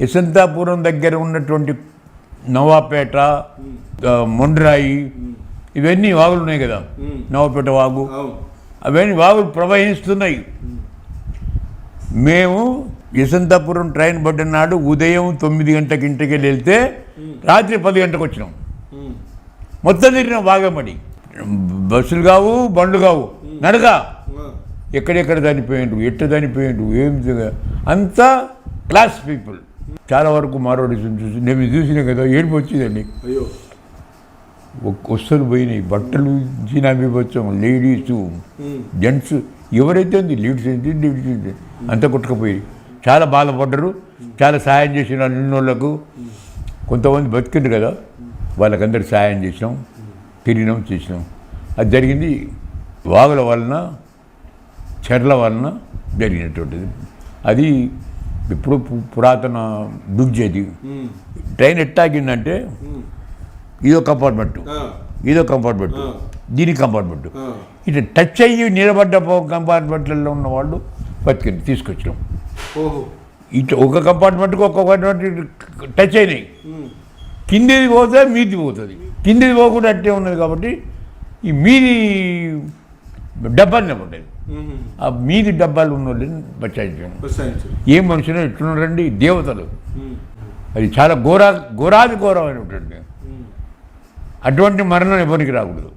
యశంతాపురం దగ్గర ఉన్నటువంటి నవాపేట, మొండ్రాయి, ఇవన్నీ వాగులు ఉన్నాయి కదా, నవాపేట వాగు, అవన్నీ వాగులు ప్రవహిస్తున్నాయి. మేము యశంతాపురం ట్రైన్ పడ్డ నాడు ఉదయం 9 గంటలకు ఇంటికి వెళ్తే రాత్రి 10 గంటలకు వచ్చినాం. మొత్తం తిరిగినాం వాగమడి. బస్సులు కావు, బండ్లు కావు, నడగా ఎక్కడెక్కడ చనిపోయిండు, ఎట్ట చనిపోయిండు, ఏం అంతా క్లాస్ పీపుల్. చాలా వరకు మారోడిజం చూసి నేను చూసినా కదా, ఏడుపు వచ్చిందండి. వస్తువులు పోయినాయి, బట్టలు చినాబి వచ్చాం, లేడీసు జెంట్స్ ఎవరైతే ఉంది, లీడ్స్ ఏంటి అంతా కొట్టుకుపోయి చాలా బాధపడ్డరు. చాలా సాయం చేసిన నిన్నోళ్ళకు, కొంతమంది బతికిండ్రు కదా, వాళ్ళకందరికి సాయం చేసినాం, తిరిగినాం, చేసినాం. అది జరిగింది వాగుల వలన, చెర్ల వలన జరిగినటువంటిది. అది ఇప్పుడు పురాతన బ్రిడ్జ్. అది ట్రైన్ ఎట్టాగిందంటే ఇదో కంపార్ట్మెంట్, ఇదో కంపార్ట్మెంట్, దీని కంపార్ట్మెంట్, ఇట్లా టచ్ అయ్యి నిలబడ్డ కంపార్ట్మెంట్లలో ఉన్న వాళ్ళు బతికింది, తీసుకొచ్చినాం. ఇట్లా ఒక కంపార్ట్మెంట్కి ఒక కంపార్ట్మెంట్ టచ్ అయినాయి. కిందిది పోతే మీది పోతుంది, కిందిది పోకుండా అట్టే ఉన్నది. కాబట్టి ఈ మీది డబ్బాలు పడ్డది, ఆ మీది డబ్బాలు ఉన్న వాళ్ళని బచాయించాను. ఏం మనుషులు ఎట్లున్నారండి, దేవతలు. అది చాలా ఘోరాది ఘోరమైనటువంటి, అటువంటి మరణం ఎవరికి రాకూడదు.